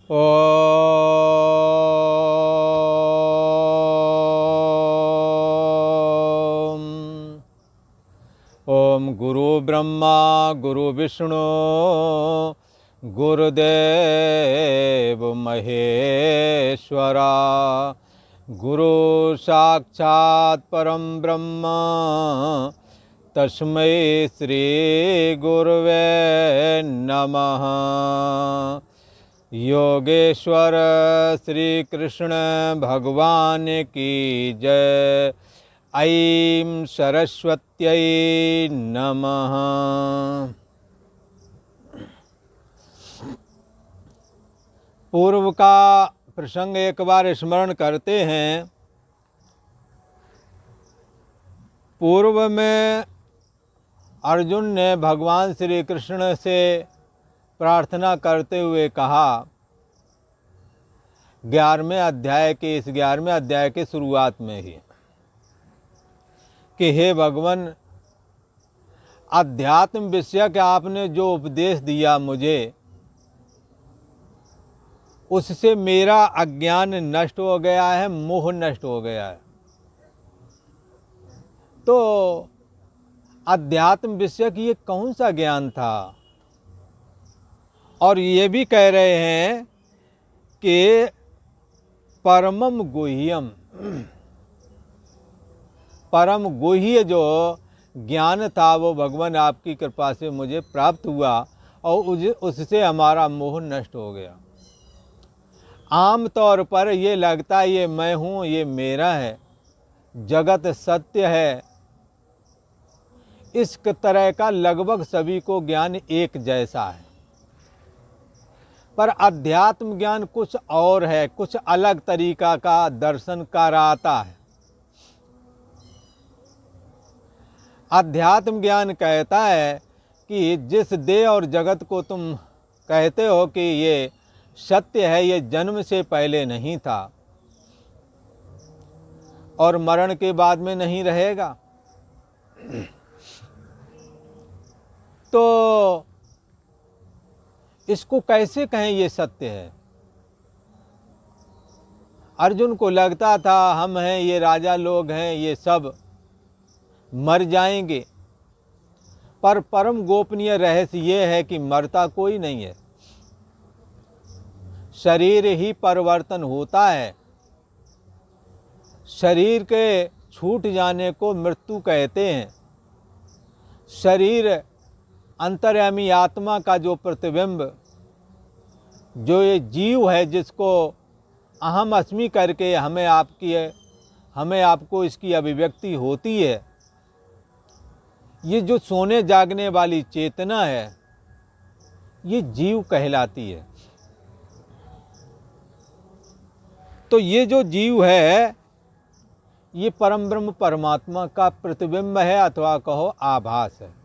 ओम। ओम गुरु ब्रह्मा गुरु विष्णु गुरुदेव महेश्वरा, गुरु साक्षात् परम ब्रह्म तस्मै श्री गुरुवे नमः। योगेश्वर श्री कृष्ण भगवान की जय। ऐं सरस्वत्यै नमः। पूर्व का प्रसंग एक बार स्मरण करते हैं। पूर्व में अर्जुन ने भगवान श्री कृष्ण से प्रार्थना करते हुए कहा, 11वें अध्याय के शुरुआत में ही, कि हे भगवान, अध्यात्म विषयक आपने जो उपदेश दिया मुझे, उससे मेरा अज्ञान नष्ट हो गया है, मोह नष्ट हो गया है। तो अध्यात्म विषयक ये कौन सा ज्ञान था? और ये भी कह रहे हैं कि परमम गुह्यम, परम गुह्य जो ज्ञान था वो भगवान आपकी कृपा से मुझे प्राप्त हुआ और उससे हमारा मोह नष्ट हो गया। आम तौर पर ये लगता है ये मैं हूँ, ये मेरा है, जगत सत्य है, इस तरह का लगभग सभी को ज्ञान एक जैसा है। पर अध्यात्म ज्ञान कुछ और है, कुछ अलग तरीका का दर्शन कराता है। अध्यात्म ज्ञान कहता है कि जिस देह और जगत को तुम कहते हो कि ये सत्य है, ये जन्म से पहले नहीं था और मरण के बाद में नहीं रहेगा, तो इसको कैसे कहें ये सत्य है? अर्जुन को लगता था हम हैं, ये राजा लोग हैं, ये सब मर जाएंगे। पर परम गोपनीय रहस्य ये है कि मरता कोई नहीं है, शरीर ही परिवर्तन होता है। शरीर के छूट जाने को मृत्यु कहते हैं। शरीर अंतर्यामी आत्मा का जो प्रतिबिंब, जो ये जीव है, जिसको अहम अस्मि करके हमें आपको इसकी अभिव्यक्ति होती है, ये जो सोने जागने वाली चेतना है, ये जीव कहलाती है। तो ये जो जीव है, ये परम ब्रह्म परमात्मा का प्रतिबिंब है, अथवा कहो आभास है।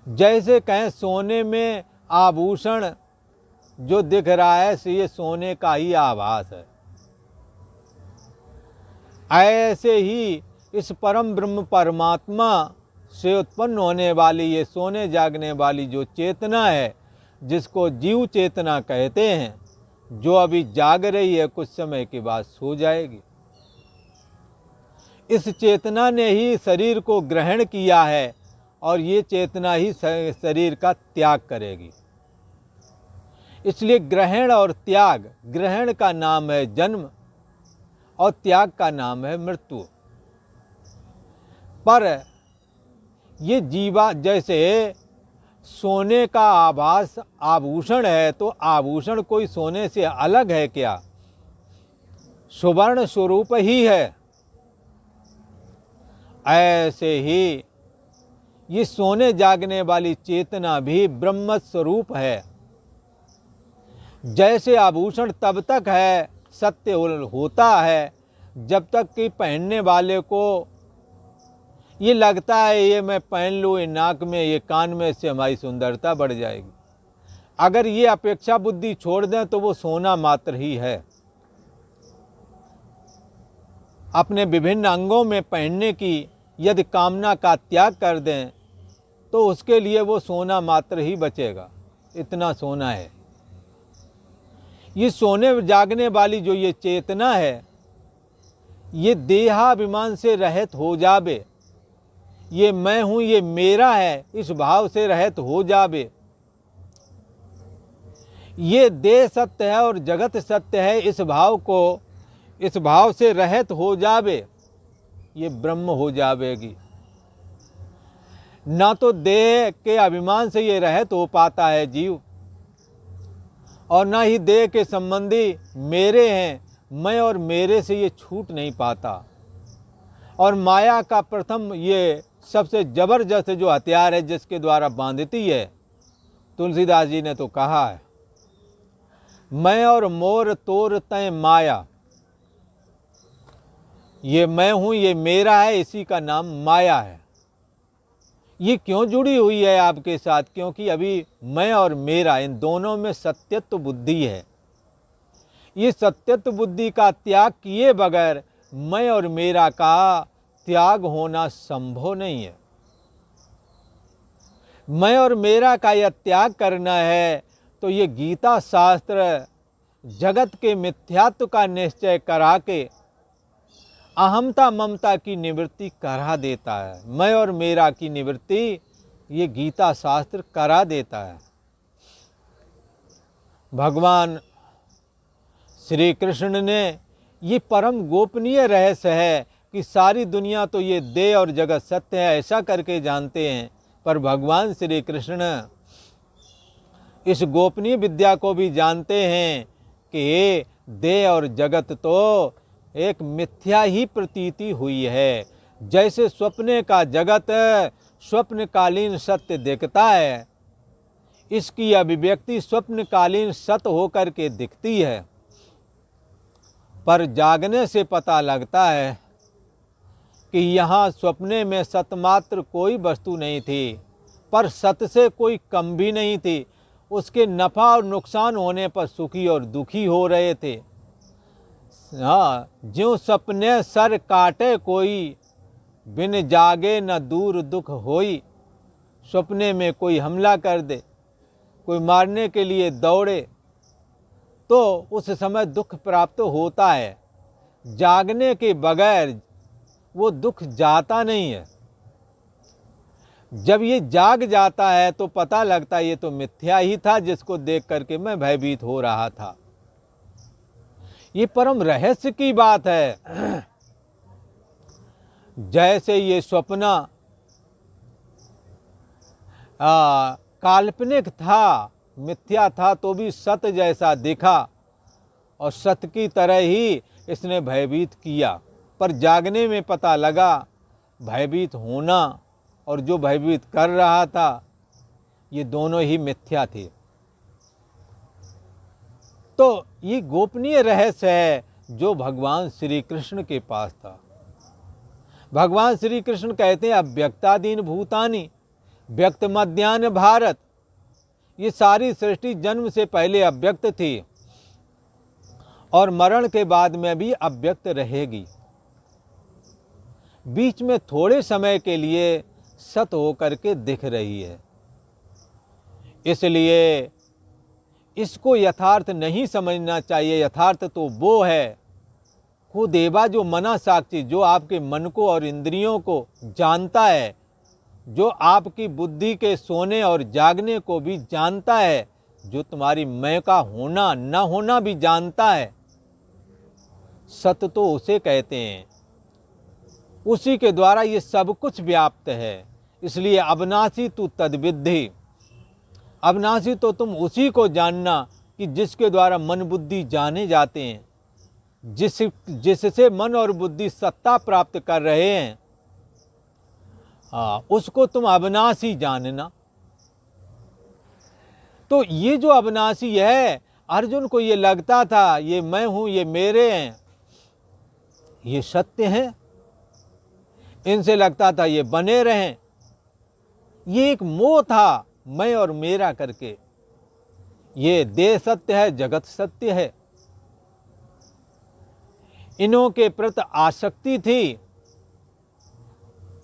जैसे कहें सोने में आभूषण जो दिख रहा है, ये सोने का ही आभास है। ऐसे ही इस परम ब्रह्म परमात्मा से उत्पन्न होने वाली ये सोने जागने वाली जो चेतना है, जिसको जीव चेतना कहते हैं, जो अभी जाग रही है, कुछ समय के बाद सो जाएगी। इस चेतना ने ही शरीर को ग्रहण किया है और ये चेतना ही शरीर का त्याग करेगी। इसलिए ग्रहण और त्याग, ग्रहण का नाम है जन्म और त्याग का नाम है मृत्यु। पर ये जीवा जैसे सोने का आभास आभूषण है, तो आभूषण कोई सोने से अलग है क्या? सुवर्ण स्वरूप ही है। ऐसे ही ये सोने जागने वाली चेतना भी ब्रह्म स्वरूप है। जैसे आभूषण तब तक है, सत्य होता है, जब तक कि पहनने वाले को ये लगता है ये मैं पहन लूँ, ये नाक में, ये कान में, इससे हमारी सुंदरता बढ़ जाएगी। अगर ये अपेक्षा बुद्धि छोड़ दें तो वो सोना मात्र ही है। अपने विभिन्न अंगों में पहनने की यदि कामना का त्याग कर दें तो उसके लिए वो सोना मात्र ही बचेगा। इतना सोना है। ये सोने जागने वाली जो ये चेतना है, ये देहाभिमान से रहित हो जावे, ये मैं हूँ ये मेरा है इस भाव से रहित हो जावे, ये देह सत्य है और जगत सत्य है इस भाव से रहित हो जावे, ये ब्रह्म हो जावेगी। ना तो देह के अभिमान से ये रहित हो पाता है जीव, और ना ही देह के संबंधी मेरे हैं, मैं और मेरे से ये छूट नहीं पाता। और माया का प्रथम ये सबसे जबरदस्त जो हथियार है जिसके द्वारा बांधती है, तुलसीदास जी ने तो कहा है, मैं और मोर तोर तय माया। ये मैं हूँ ये मेरा है, इसी का नाम माया है। ये क्यों जुड़ी हुई है आपके साथ? क्योंकि अभी मैं और मेरा इन दोनों में सत्यत्व बुद्धि है। ये सत्यत्व बुद्धि का त्याग किए बगैर मैं और मेरा का त्याग होना संभव नहीं है। मैं और मेरा का यह त्याग करना है तो ये गीता शास्त्र जगत के मिथ्यात्व का निश्चय करा के अहमता ममता की निवृत्ति करा देता है। मैं और मेरा की निवृत्ति ये गीता शास्त्र करा देता है। भगवान श्री कृष्ण ने ये परम गोपनीय रहस्य है कि सारी दुनिया तो ये देह और जगत सत्य है ऐसा करके जानते हैं, पर भगवान श्री कृष्ण इस गोपनीय विद्या को भी जानते हैं कि देह और जगत तो एक मिथ्या ही प्रतीति हुई है। जैसे स्वप्ने का जगत स्वप्नकालीन सत्य दिखता है, इसकी अभिव्यक्ति स्वप्नकालीन सत्य होकर के दिखती है, पर जागने से पता लगता है कि यहाँ स्वप्ने में सतमात्र कोई वस्तु नहीं थी, पर सत्य से कोई कम भी नहीं थी। उसके नफा और नुकसान होने पर सुखी और दुखी हो रहे थे। हाँ, ज्यों सपने सर काटे कोई, बिन जागे न दूर दुख होई। सपने में कोई हमला कर दे, कोई मारने के लिए दौड़े, तो उस समय दुख प्राप्त होता है। जागने के बगैर वो दुख जाता नहीं है। जब ये जाग जाता है तो पता लगता है ये तो मिथ्या ही था जिसको देख करके मैं भयभीत हो रहा था। ये परम रहस्य की बात है। जैसे ये स्वप्न काल्पनिक था, मिथ्या था, तो भी सत्य जैसा दिखा और सत्य की तरह ही इसने भयभीत किया। पर जागने में पता लगा भयभीत होना और जो भयभीत कर रहा था ये दोनों ही मिथ्या थे। तो ये गोपनीय रहस्य है जो भगवान श्री कृष्ण के पास था। भगवान श्री कृष्ण कहते हैं अव्यक्तादीन भूतानि व्यक्त मध्यान भारत। ये सारी सृष्टि जन्म से पहले अव्यक्त थी और मरण के बाद में भी अव्यक्त रहेगी। बीच में थोड़े समय के लिए सत होकर के दिख रही है, इसलिए इसको यथार्थ नहीं समझना चाहिए। यथार्थ तो वो है खुद एवा जो मना साक्षी, जो आपके मन को और इंद्रियों को जानता है, जो आपकी बुद्धि के सोने और जागने को भी जानता है, जो तुम्हारी मैं का होना न होना भी जानता है। सत्य तो उसे कहते हैं, उसी के द्वारा ये सब कुछ व्याप्त है। इसलिए अविनाशी तू तद्विद्धि। अविनाशी तो तुम उसी को जानना कि जिसके द्वारा मन बुद्धि जाने जाते हैं, जिससे मन और बुद्धि सत्ता प्राप्त कर रहे हैं, उसको तुम अविनाशी जानना। तो ये जो अविनाशी है, अर्जुन को ये लगता था ये मैं हूं ये मेरे हैं, ये सत्य हैं, इनसे लगता था ये बने रहें। ये एक मोह था मैं और मेरा करके। ये देह सत्य है, जगत सत्य है, इन्हों के प्रति आसक्ति थी।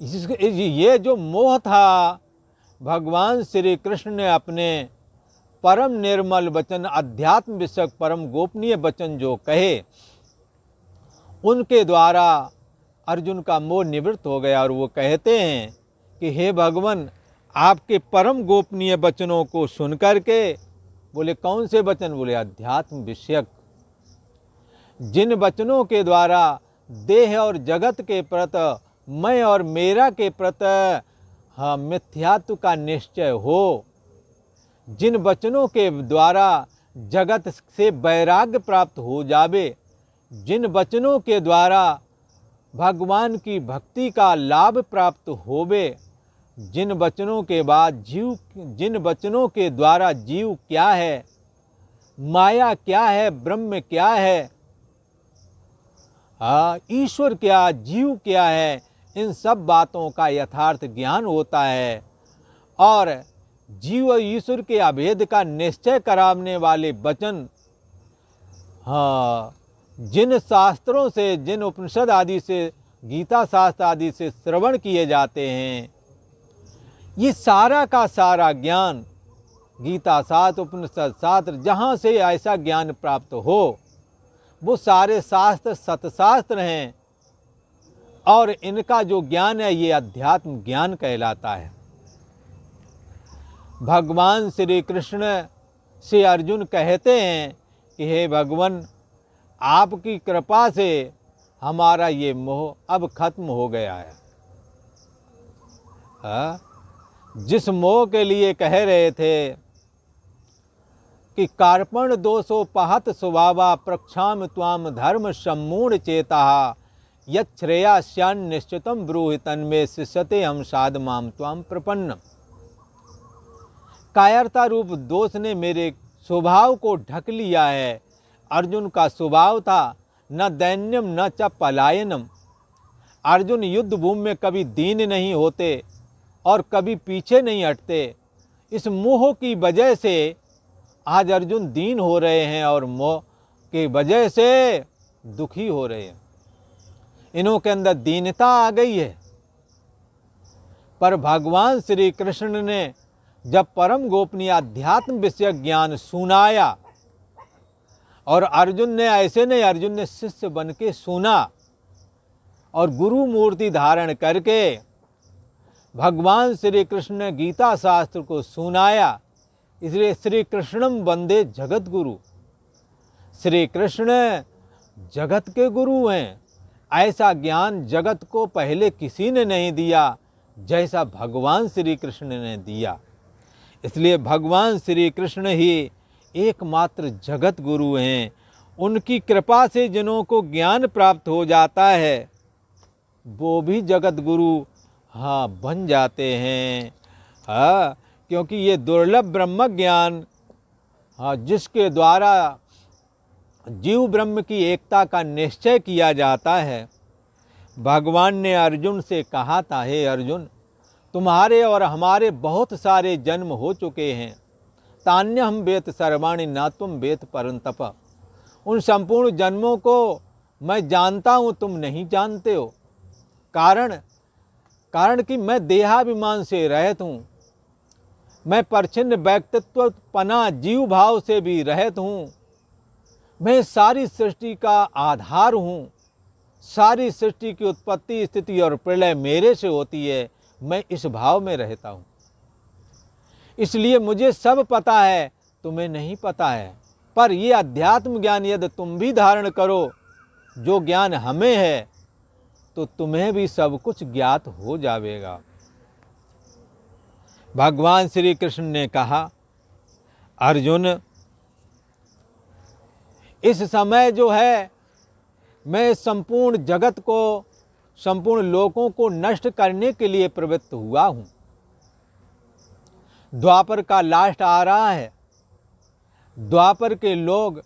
ये जो मोह था भगवान श्री कृष्ण ने अपने परम निर्मल वचन, अध्यात्म विषयक परम गोपनीय वचन जो कहे, उनके द्वारा अर्जुन का मोह निवृत्त हो गया। और वो कहते हैं कि हे भगवान, आपके परम गोपनीय वचनों को सुन करके, बोले कौन से वचन? बोले अध्यात्म विषयक, जिन वचनों के द्वारा देह और जगत के प्रति, मैं और मेरा के प्रति मिथ्यात्व का निश्चय हो, जिन वचनों के द्वारा जगत से वैराग्य प्राप्त हो जावे, जिन वचनों के द्वारा भगवान की भक्ति का लाभ प्राप्त होवे, जिन वचनों के बाद जिन वचनों के द्वारा जीव क्या है, माया क्या है, ब्रह्म क्या है, ईश्वर क्या, जीव क्या है, इन सब बातों का यथार्थ ज्ञान होता है। और जीव और ईश्वर के अभेद का निश्चय कराने वाले वचन, जिन शास्त्रों से, जिन उपनिषद आदि से, गीता शास्त्र आदि से श्रवण किए जाते हैं, ये सारा का सारा ज्ञान, गीता शास्त्र, उपनिषद शास्त्र, जहाँ से ऐसा ज्ञान प्राप्त हो, वो सारे शास्त्र सतशास्त्र हैं। और इनका जो ज्ञान है, ये अध्यात्म ज्ञान कहलाता है। भगवान श्री कृष्ण से अर्जुन कहते हैं कि हे भगवान, आपकी कृपा से हमारा ये मोह अब खत्म हो गया है। जिस मोह के लिए कह रहे थे कि कार्पण दोषोपहत स्वभावा प्रक्षाम त्वाम धर्म सम्मूढ़ चेता यच्छ्रेयास्यान निश्चितम ब्रूहि तन्मे शिष्यते हम साध माम त्वाम प्रपन्न। कायरता रूप दोष ने मेरे स्वभाव को ढक लिया है। अर्जुन का स्वभाव था न दैन्यम न च पलायनम। अर्जुन युद्ध भूमि में कभी दीन नहीं होते और कभी पीछे नहीं हटते। इस मोह की वजह से आज अर्जुन दीन हो रहे हैं और मोह की वजह से दुखी हो रहे हैं। इन्हों के अंदर दीनता आ गई है। पर भगवान श्री कृष्ण ने जब परम गोपनीय अध्यात्म विषय ज्ञान सुनाया, और अर्जुन ने ऐसे नहीं, अर्जुन ने शिष्य बन के सुना और गुरु मूर्ति धारण करके भगवान श्री कृष्ण ने गीता शास्त्र को सुनाया। इसलिए श्री कृष्णम वंदे जगत गुरु। श्री कृष्ण जगत के गुरु हैं। ऐसा ज्ञान जगत को पहले किसी ने नहीं दिया जैसा भगवान श्री कृष्ण ने दिया। इसलिए भगवान श्री कृष्ण ही एकमात्र जगत गुरु हैं। उनकी कृपा से जिन्हों को ज्ञान प्राप्त हो जाता है वो भी जगत गुरु बन जाते हैं। क्योंकि ये दुर्लभ ब्रह्म ज्ञान जिसके द्वारा जीव ब्रह्म की एकता का निश्चय किया जाता है। भगवान ने अर्जुन से कहा था, हे अर्जुन, तुम्हारे और हमारे बहुत सारे जन्म हो चुके हैं। तान्यहम वेत सर्वाणि न तुम वेत परंतप। उन संपूर्ण जन्मों को मैं जानता हूँ, तुम नहीं जानते हो। कारण कि मैं देहाभिमान से रहित हूँ। मैं परछिन्न व्यक्तित्व पना जीव भाव से भी रहित हूँ। मैं सारी सृष्टि का आधार हूँ। सारी सृष्टि की उत्पत्ति, स्थिति और प्रलय मेरे से होती है। मैं इस भाव में रहता हूँ। इसलिए मुझे सब पता है, तुम्हें नहीं पता है। पर ये अध्यात्म ज्ञान यदि तुम भी धारण करो, जो ज्ञान हमें है, तो तुम्हें भी सब कुछ ज्ञात हो जाएगा। भगवान श्री कृष्ण ने कहा, अर्जुन, इस समय जो है मैं संपूर्ण जगत को, संपूर्ण लोकों को नष्ट करने के लिए प्रवृत्त हुआ हूँ। द्वापर का लास्ट आ रहा है। द्वापर के लोग,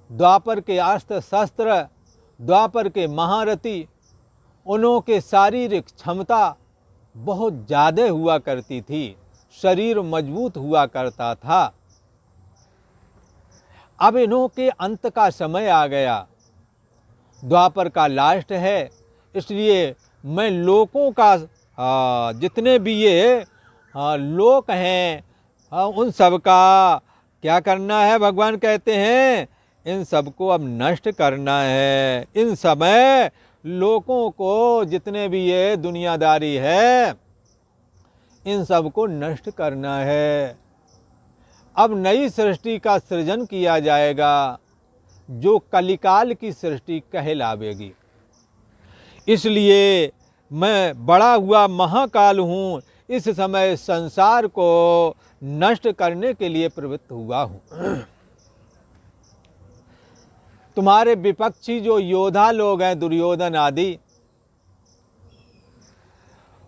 द्वापर के अस्त्र शस्त्र, द्वापर के महारथी, उन्हों के शारीरिक क्षमता बहुत ज़्यादा हुआ करती थी। शरीर मजबूत हुआ करता था। अब इन्हों के अंत का समय आ गया। द्वापर का लास्ट है। इसलिए मैं लोकों का जितने भी ये लोक हैं उन सब का क्या करना है? भगवान कहते हैं इन सबको अब नष्ट करना है। इन समय लोगों को, जितने भी ये दुनियादारी है, इन सबको नष्ट करना है। अब नई सृष्टि का सृजन किया जाएगा जो कलिकाल की सृष्टि कहलावेगी। इसलिए मैं बड़ा हुआ महाकाल हूँ, इस समय संसार को नष्ट करने के लिए प्रवृत्त हुआ हूँ। तुम्हारे विपक्षी जो योद्धा लोग हैं, दुर्योधन आदि,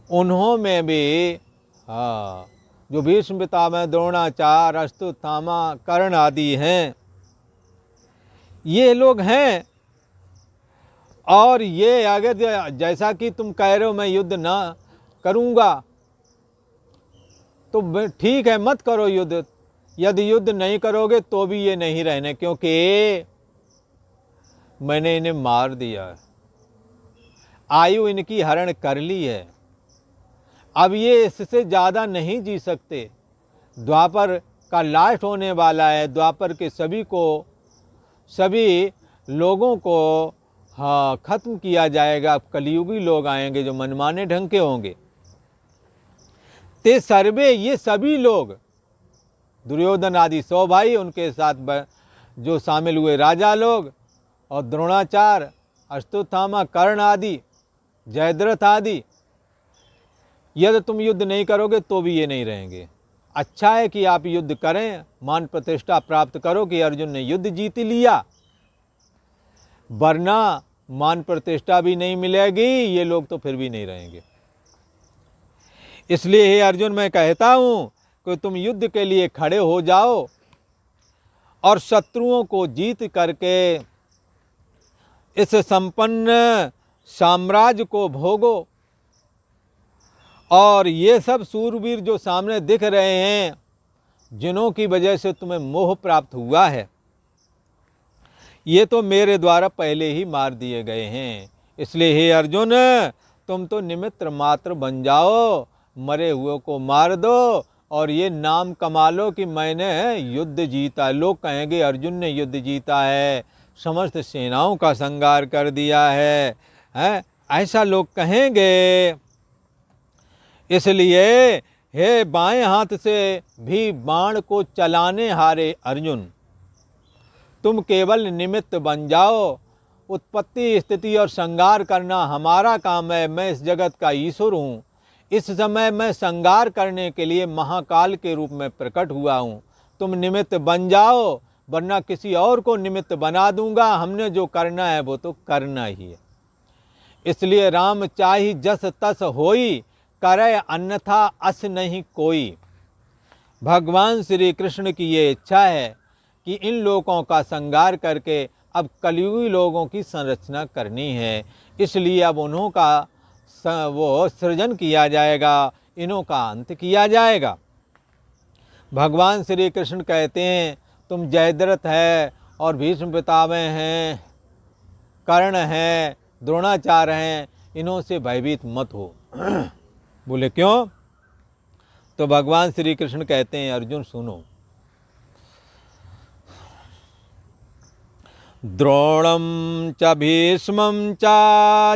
उन्हों में भी जो भीष्म पितामह, द्रोणाचार्य, अश्वत्थामा, कर्ण आदि हैं, ये लोग हैं। और ये अगर जैसा कि तुम कह रहे हो मैं युद्ध ना करूँगा, तो ठीक है, मत करो युद्ध। यदि युद्ध नहीं करोगे तो भी ये नहीं रहने, क्योंकि मैंने इन्हें मार दिया है, आयु इनकी हरण कर ली है। अब ये इससे ज़्यादा नहीं जी सकते। द्वापर का लास्ट होने वाला है। द्वापर के सभी लोगों को ख़त्म किया जाएगा। अब कलियुगी लोग आएंगे जो मनमाने ढंग के होंगे। ते सर्वे, ये सभी लोग, दुर्योधन आदि 100 भाई, उनके साथ जो शामिल हुए राजा लोग, और द्रोणाचार्य, अश्वत्थामा, कर्ण आदि, जयद्रथ आदि, यदि तुम युद्ध नहीं करोगे तो भी ये नहीं रहेंगे। अच्छा है कि आप युद्ध करें, मान प्रतिष्ठा प्राप्त करो कि अर्जुन ने युद्ध जीत लिया, वरना मान प्रतिष्ठा भी नहीं मिलेगी, ये लोग तो फिर भी नहीं रहेंगे। इसलिए हे अर्जुन, मैं कहता हूँ कि तुम युद्ध के लिए खड़े हो जाओ और शत्रुओं को जीत करके इस संपन्न साम्राज्य को भोगो। और ये सब सूरवीर जो सामने दिख रहे हैं, जिन्हों की वजह से तुम्हें मोह प्राप्त हुआ है, ये तो मेरे द्वारा पहले ही मार दिए गए हैं। इसलिए हे अर्जुन, तुम तो निमित्त मात्र बन जाओ, मरे हुए को मार दो और ये नाम कमा लो कि मैंने युद्ध जीता। लोग कहेंगे अर्जुन ने युद्ध जीता है, समस्त सेनाओं का संहार कर दिया है, ऐसा लोग कहेंगे। इसलिए हे बाएं हाथ से भी बाण को चलाने हारे अर्जुन, तुम केवल निमित्त बन जाओ। उत्पत्ति, स्थिति और संहार करना हमारा काम है। मैं इस जगत का ईश्वर हूँ। इस समय मैं संहार करने के लिए महाकाल के रूप में प्रकट हुआ हूँ। तुम निमित्त बन जाओ, वरना किसी और को निमित्त बना दूंगा। हमने जो करना है वो तो करना ही है। इसलिए राम चाहि जस तस होई, करे अन्यथा अस नहीं कोई। भगवान श्री कृष्ण की ये इच्छा है कि इन लोगों का संहार करके अब कलियुगी लोगों की संरचना करनी है। इसलिए अब उन्हों का वो सृजन किया जाएगा, इन्हों का अंत किया जाएगा। भगवान श्री कृष्ण कहते हैं तुम जयद्रथ है और भीष्म पितामह हैं, कर्ण हैं, द्रोणाचार्य हैं, इन्हों से भयभीत मत हो। बोले क्यों? तो भगवान श्री कृष्ण कहते हैं अर्जुन सुनो, द्रोणम च भीष्मं च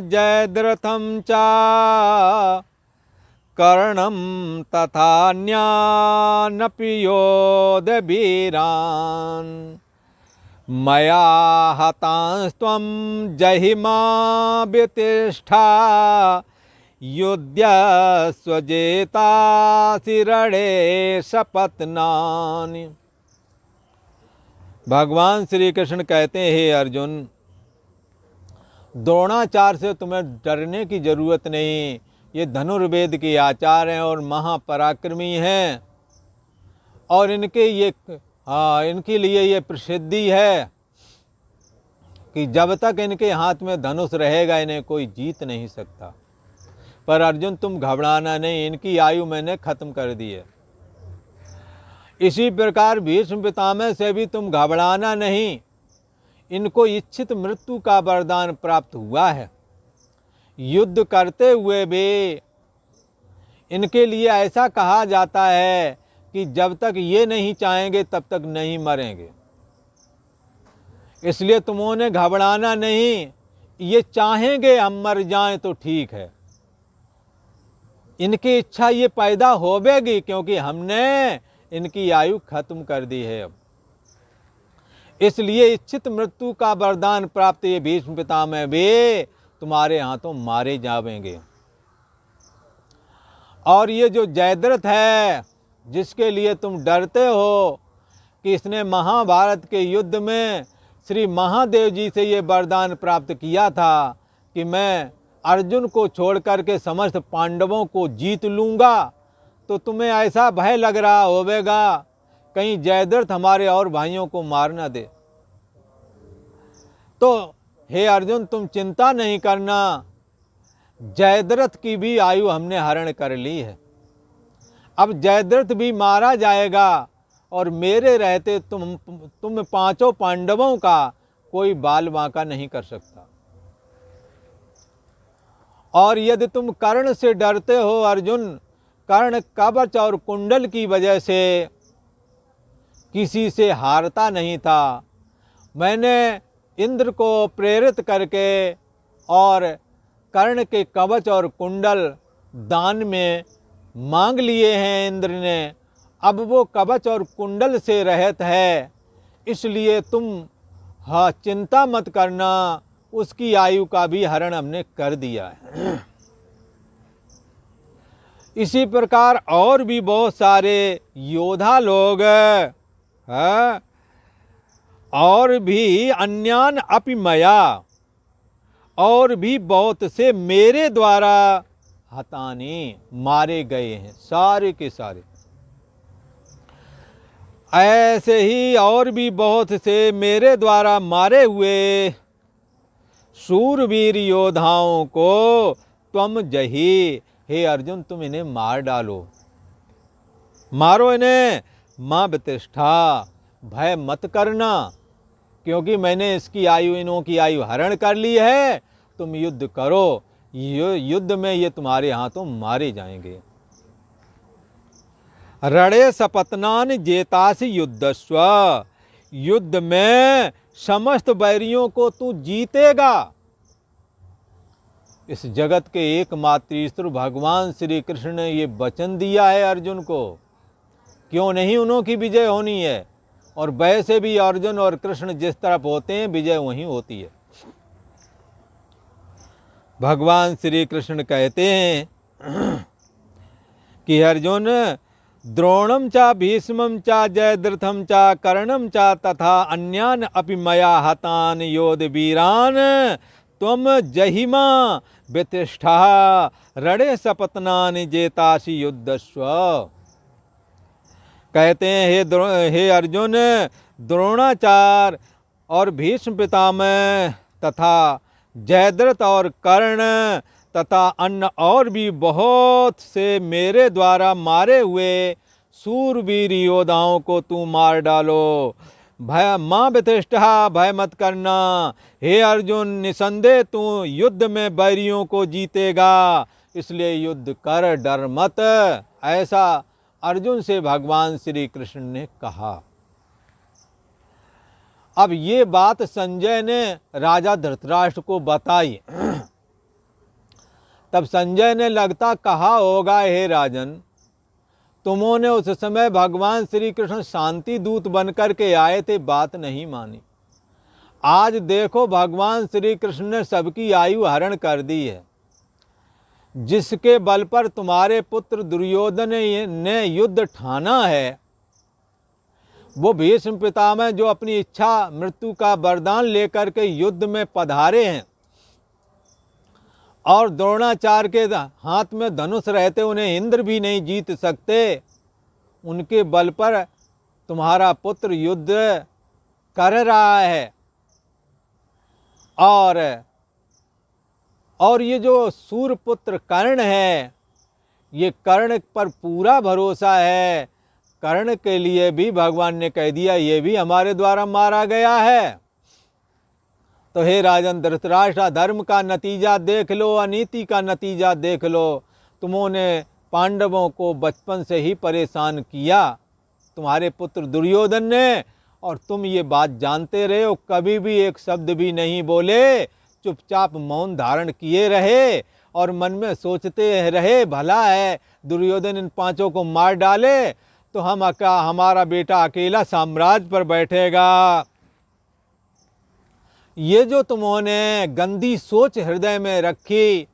जयद्रथं च कर्णं तथान्यानपि योधवीरान् मया हतांस्त्वं जहिमा व्यतिष्ठा युध्यस्व जेतासि रणे सपत्नानि। भगवान श्री कृष्ण कहते हैं हे अर्जुन, द्रोणाचार्य से तुम्हें डरने की जरूरत नहीं। ये धनुर्वेद के आचार्य हैं और महापराक्रमी हैं, और इनके लिए ये प्रसिद्धि है कि जब तक इनके हाथ में धनुष रहेगा इन्हें कोई जीत नहीं सकता। पर अर्जुन तुम घबराना नहीं, इनकी आयु मैंने खत्म कर दी है। इसी प्रकार भीष्म पितामह से भी तुम घबराना नहीं, इनको इच्छित मृत्यु का वरदान प्राप्त हुआ है। युद्ध करते हुए भी इनके लिए ऐसा कहा जाता है कि जब तक ये नहीं चाहेंगे तब तक नहीं मरेंगे। इसलिए तुमने घबराना नहीं, ये चाहेंगे हम मर जाएं तो ठीक है, इनकी इच्छा ये पैदा होवेगी क्योंकि हमने इनकी आयु खत्म कर दी है अब। इसलिए इच्छित मृत्यु का वरदान प्राप्त ये भीष्म पितामह भी तुम्हारे हाथों मारे जावेंगे। और ये जो जयद्रथ है जिसके लिए तुम डरते हो कि इसने महाभारत के युद्ध में श्री महादेव जी से ये वरदान प्राप्त किया था कि मैं अर्जुन को छोड़ करके समस्त पांडवों को जीत लूँगा, तो तुम्हें ऐसा भय लग रहा होवेगा कहीं जयद्रथ हमारे और भाइयों को मार न दे। तो हे अर्जुन, तुम चिंता नहीं करना, जयद्रथ की भी आयु हमने हरण कर ली है। अब जयद्रथ भी मारा जाएगा और मेरे रहते तुम पांचों पांडवों का कोई बाल बांका नहीं कर सकता। और यदि तुम कर्ण से डरते हो अर्जुन, कर्ण कवच और कुंडल की वजह से किसी से हारता नहीं था। मैंने इंद्र को प्रेरित करके और कर्ण के कवच और कुंडल दान में मांग लिए हैं इंद्र ने। अब वो कवच और कुंडल से रहित है, इसलिए तुम चिंता मत करना, उसकी आयु का भी हरण हमने कर दिया है। इसी प्रकार और भी बहुत सारे योद्धा लोग हैं, और भी अन्यान अपि मया, और भी बहुत से मेरे द्वारा हतानी मारे गए हैं, सारे के सारे। ऐसे ही और भी बहुत से मेरे द्वारा मारे हुए शूरवीर योद्धाओं को तुम जही, हे अर्जुन तुम इन्हें मार डालो, मारो इन्हें। माँ प्रतिष्ठा, भय मत करना, क्योंकि मैंने इसकी आयु, इनों की आयु हरण कर ली है। तुम युद्ध करो, युद्ध में ये तुम्हारे हाथों मारे जाएंगे। रणे सपत्नान जेतासि युद्धस्व, युद्ध में समस्त बैरियों को तू जीतेगा। इस जगत के एकमात्र ईश्वर भगवान श्री कृष्ण ने ये वचन दिया है अर्जुन को, क्यों नहीं उन्हों की विजय होनी है। और वैसे भी अर्जुन और कृष्ण जिस तरफ होते हैं विजय वहीं होती है। भगवान श्री कृष्ण कहते हैं कि अर्जुन द्रोणम चा भीष्मम चा जयद्रथम चा कर्णम चा तथा अन्यान अपि मया हतान योध वीरान त्वम जहिमा व्यतिष्ठा रणे सपत्नानि जेतासि युद्धस्व। कहते हैं हे अर्जुन, द्रोणाचार्य और भीष्म पितामह तथा जयद्रथ और कर्ण तथा अन्य और भी बहुत से मेरे द्वारा मारे हुए सूरवीर योद्धाओं को तू मार डालो। भय माँ प्रतिष्ठा, भय मत करना। हे अर्जुन, निसंदेह तू युद्ध में बैरियों को जीतेगा, इसलिए युद्ध कर, डर मत। ऐसा अर्जुन से भगवान श्री कृष्ण ने कहा। अब ये बात संजय ने राजा धृतराष्ट्र को बताई। तब संजय ने लगता कहा होगा, हे राजन, तुमोंने उस समय भगवान श्री कृष्ण शांति दूत बनकर के आए थे, बात नहीं मानी। आज देखो भगवान श्री कृष्ण ने सबकी आयु हरण कर दी है। जिसके बल पर तुम्हारे पुत्र दुर्योधन ने युद्ध ठाना है, वो भीष्म पितामह जो अपनी इच्छा मृत्यु का वरदान लेकर के युद्ध में पधारे हैं, और द्रोणाचार्य के हाथ में धनुष रहते उन्हें इंद्र भी नहीं जीत सकते, उनके बल पर तुम्हारा पुत्र युद्ध कर रहा है। और ये जो सूरपुत्र कर्ण है, ये कर्ण पर पूरा भरोसा है। कर्ण के लिए भी भगवान ने कह दिया ये भी हमारे द्वारा मारा गया है। तो हे राजन धृतराष्ट्र, धर्म का नतीजा देख लो, अनीति का नतीजा देख लो। तुमोंने पांडवों को बचपन से ही परेशान किया, तुम्हारे पुत्र दुर्योधन ने, और तुम ये बात जानते रहे हो, कभी भी एक शब्द भी नहीं बोले, चुपचाप मौन धारण किए रहे और मन में सोचते रहे भला है दुर्योधन इन पांचों को मार डाले तो हमारा बेटा अकेला साम्राज्य पर बैठेगा। ये जो तुमने गंदी सोच हृदय में रखी,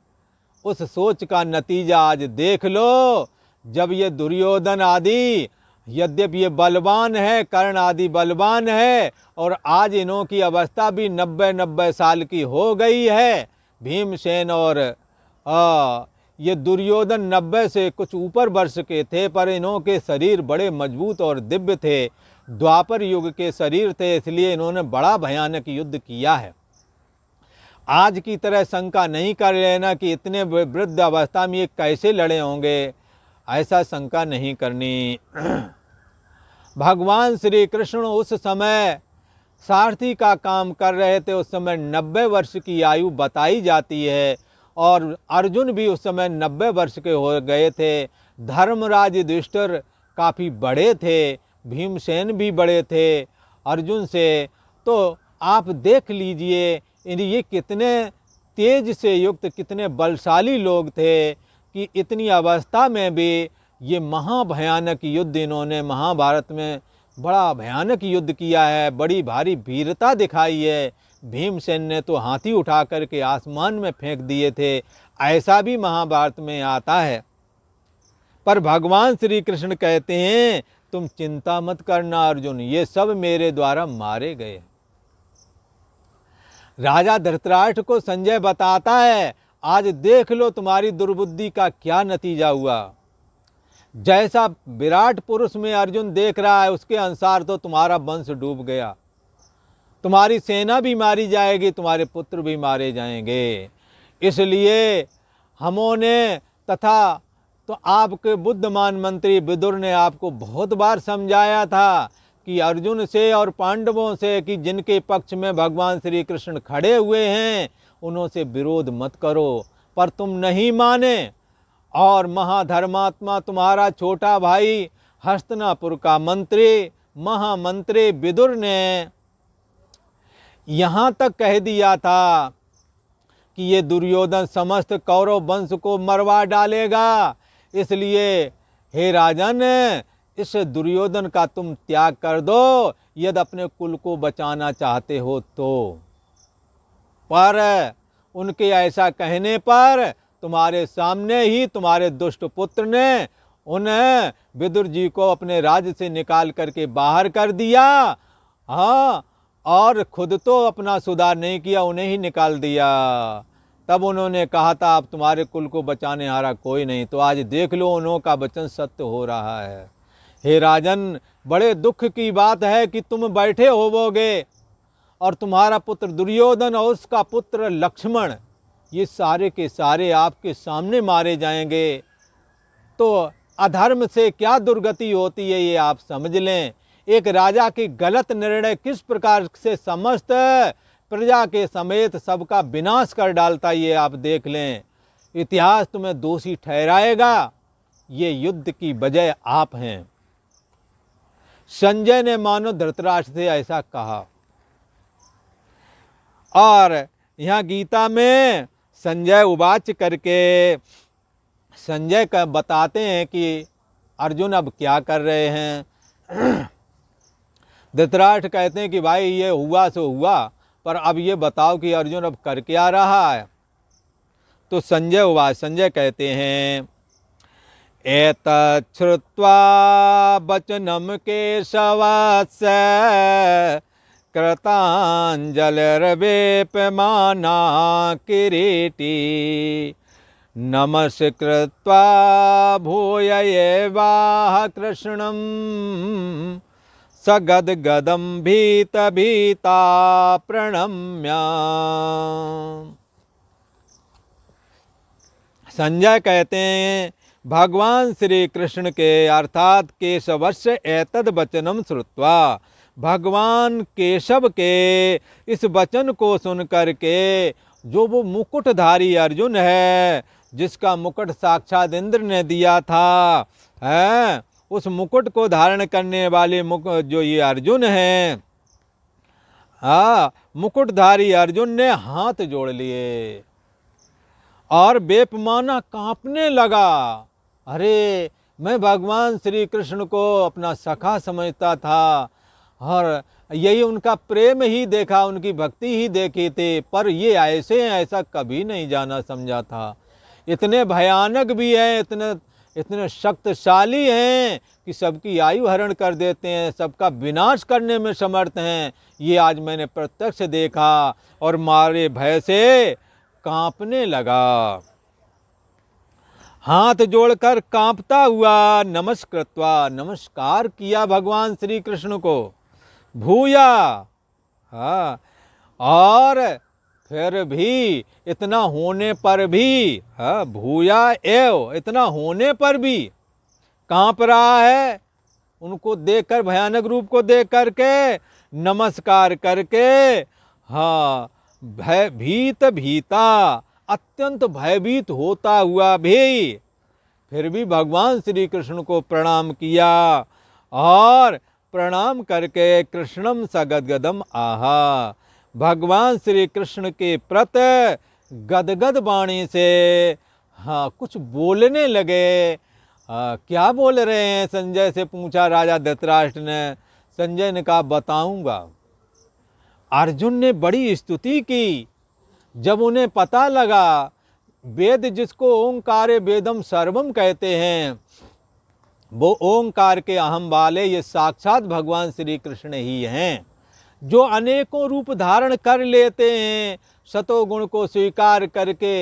उस सोच का नतीजा आज देख लो। जब ये दुर्योधन आदि यद्यपि ये बलवान है, कर्ण आदि बलवान है, और आज इन्हों की अवस्था भी 90-90 साल की हो गई है। भीमसेन और ये दुर्योधन 90 से कुछ ऊपर वर्ष के थे, पर इन्हों के शरीर बड़े मजबूत और दिव्य थे, द्वापर युग के शरीर थे, इसलिए इन्होंने बड़ा भयानक युद्ध किया है। आज की तरह शंका नहीं कर लेना कि इतने वृद्ध अवस्था में ये कैसे लड़े होंगे, ऐसा शंका नहीं करनी। भगवान श्री कृष्ण उस समय सारथी का काम कर रहे थे, उस समय 90 वर्ष की आयु बताई जाती है, और अर्जुन भी उस समय 90 वर्ष के हो गए थे। धर्मराज युधिष्ठिर काफ़ी बड़े थे, भीमसेन भी बड़े थे अर्जुन से। तो आप देख लीजिए ये कितने तेज से युक्त, कितने बलशाली लोग थे कि इतनी अवस्था में भी ये महाभयानक युद्ध इन्होंने महाभारत में बड़ा भयानक युद्ध किया है, बड़ी भारी वीरता दिखाई है। भीमसेन ने तो हाथी उठा करके आसमान में फेंक दिए थे, ऐसा भी महाभारत में आता है। पर भगवान श्री कृष्ण कहते हैं तुम चिंता मत करना अर्जुन, ये सब मेरे द्वारा मारे गए। राजा धृतराष्ट्र को संजय बताता है आज देख लो तुम्हारी दुर्बुद्धि का क्या नतीजा हुआ। जैसा विराट पुरुष में अर्जुन देख रहा है उसके अनुसार तो तुम्हारा वंश डूब गया, तुम्हारी सेना भी मारी जाएगी, तुम्हारे पुत्र भी मारे जाएंगे। इसलिए हमों तथा तो आपके बुद्धिमान मंत्री विदुर ने आपको बहुत बार समझाया था कि अर्जुन से और पांडवों से कि जिनके पक्ष में भगवान श्री कृष्ण खड़े हुए हैं उन्हों से विरोध मत करो, पर तुम नहीं माने। और महाधर्मात्मा तुम्हारा छोटा भाई हस्तिनापुर का मंत्री महामंत्री विदुर ने यहाँ तक कह दिया था कि ये दुर्योधन समस्त कौरव वंश को मरवा डालेगा, इसलिए हे राजन इस दुर्योधन का तुम त्याग कर दो यदि अपने कुल को बचाना चाहते हो तो। पर उनके ऐसा कहने पर तुम्हारे सामने ही तुम्हारे दुष्ट पुत्र ने उन्हें विदुर जी को अपने राज्य से निकाल करके बाहर कर दिया। हाँ, और खुद तो अपना सुधार नहीं किया, उन्हें ही निकाल दिया। तब उन्होंने कहा था अब तुम्हारे कुल को बचाने हारा कोई नहीं। तो आज देख लो उन्हों का वचन सत्य हो रहा है। हे राजन, बड़े दुख की बात है कि तुम बैठे होवोगे और तुम्हारा पुत्र दुर्योधन और उसका पुत्र लक्ष्मण ये सारे के सारे आपके सामने मारे जाएंगे। तो अधर्म से क्या दुर्गति होती है ये आप समझ लें। एक राजा के गलत निर्णय किस प्रकार से समस्त प्रजा के समेत सबका विनाश कर डालता ये आप देख लें। इतिहास तुम्हें दोषी ठहराएगा, ये युद्ध की वजह आप हैं। संजय ने मानो धृतराष्ट्र से ऐसा कहा। और यहाँ गीता में संजय उवाच करके संजय का बताते हैं कि अर्जुन अब क्या कर रहे हैं। धृतराष्ट्र कहते हैं कि भाई ये हुआ सो हुआ, पर अब ये बताओ कि अर्जुन अब कर क्या रहा है। तो संजय उवाच, संजय कहते हैं एतत् श्रुत्वा वचनं केशवस्य कृताञ्जलिर्वेपमाना किरीटी नमस्कृत्वा भूय एवाह कृष्णं सगद्गदं भीता प्रणम्य। संजय कहते हैं भगवान श्री कृष्ण के अर्थात केशवस्य एतद वचनम श्रुत्वा, भगवान केशव के इस वचन को सुन करके जो वो मुकुटधारी अर्जुन है, जिसका मुकुट साक्षात इंद्र ने दिया था, है उस मुकुट को धारण करने वाले जो ये अर्जुन हैं, मुकुटधारी अर्जुन ने हाथ जोड़ लिए और बेपमाना कांपने लगा। अरे मैं भगवान श्री कृष्ण को अपना सखा समझता था और यही उनका प्रेम ही देखा, उनकी भक्ति ही देखी थी, पर ये ऐसे हैं ऐसा कभी नहीं जाना समझा था। इतने भयानक भी हैं, इतने शक्तिशाली हैं कि सबकी आयु हरण कर देते हैं, सबका विनाश करने में समर्थ हैं। ये आज मैंने प्रत्यक्ष देखा और मारे भय से कांपने लगा। हाथ जोड़कर कांपता हुआ नमस्कार किया भगवान श्री कृष्ण को। भूया, और फिर भी इतना होने पर भी, भूया एव, इतना होने पर भी कांप रहा है। उनको देखकर, भयानक रूप को देख करके नमस्कार करके, भीता अत्यंत भयभीत होता हुआ भी फिर भी भगवान श्री कृष्ण को प्रणाम किया और प्रणाम करके कृष्णम सगदगदम आहा, भगवान श्री कृष्ण के प्रति गदगद वाणी से कुछ बोलने लगे। क्या बोल रहे हैं? संजय से पूछा राजा धृतराष्ट्र ने। संजय ने कहा बताऊंगा। अर्जुन ने बड़ी स्तुति की। जब उन्हें पता लगा वेद जिसको ओंकारे वेदम सर्वम कहते हैं, वो ओंकार के अहम वाले ये साक्षात भगवान श्री कृष्ण ही हैं, जो अनेकों रूप धारण कर लेते हैं। सतोगुण को स्वीकार करके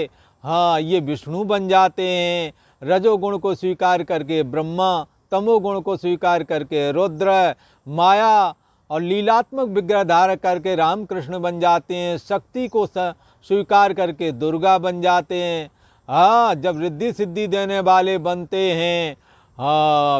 ये विष्णु बन जाते हैं, रजोगुण को स्वीकार करके ब्रह्मा, तमोगुण को स्वीकार करके रुद्र, माया और लीलात्मक विग्रह धारण करके रामकृष्ण बन जाते हैं, शक्ति को स्वीकार करके दुर्गा बन जाते हैं। जब रिद्धि सिद्धि देने वाले बनते हैं,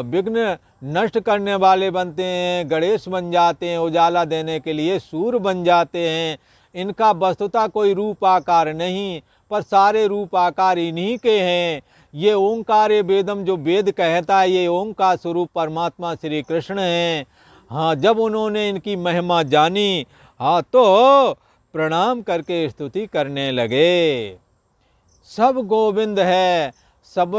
विघ्न नष्ट करने वाले बनते हैं, गणेश बन जाते हैं, उजाला देने के लिए सूर्य बन जाते हैं। इनका वस्तुतः कोई रूप आकार नहीं, पर सारे रूप आकार इन्हीं के हैं। ये ओंकारे वेदम जो वेद कहता है, ये ओंकार स्वरूप परमात्मा श्री कृष्ण हैं। जब उन्होंने इनकी महिमा जानी, तो प्रणाम करके स्तुति करने लगे। सब गोविंद है, सब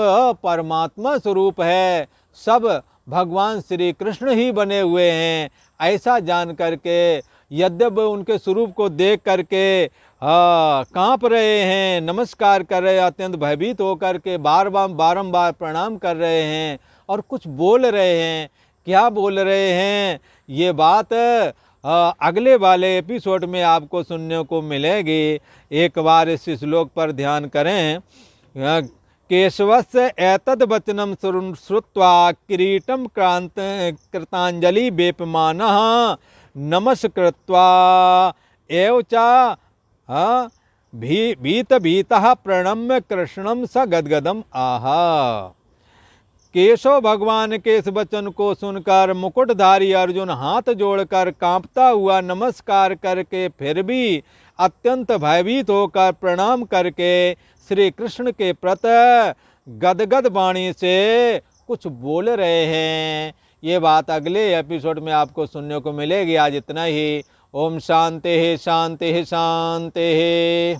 परमात्मा स्वरूप है, सब भगवान श्री कृष्ण ही बने हुए हैं, ऐसा जान करके यद्यपि उनके स्वरूप को देख करके कांप रहे हैं, नमस्कार कर रहे हैं, अत्यंत भयभीत होकर के बारंबार प्रणाम कर रहे हैं और कुछ बोल रहे हैं। क्या बोल रहे हैं? ये बात अगले वाले एपिसोड में आपको सुनने को मिलेगी। एक बार इस श्लोक पर ध्यान करें। केशवस्य एतद् वचनं श्रुत्वा किरीटं कृतांजलि वेपमानः नमस्कृत्वा एव च भीतः प्रणम्य कृष्णं स गदगदम् आहा। केशव भगवान के इस वचन को सुनकर मुकुटधारी अर्जुन हाथ जोड़कर कांपता हुआ नमस्कार करके फिर भी अत्यंत भयभीत होकर प्रणाम करके श्री कृष्ण के प्रति गदगद वाणी से कुछ बोल रहे हैं। ये बात अगले एपिसोड में आपको सुनने को मिलेगी। आज इतना ही। ओम शांति शांति शांति।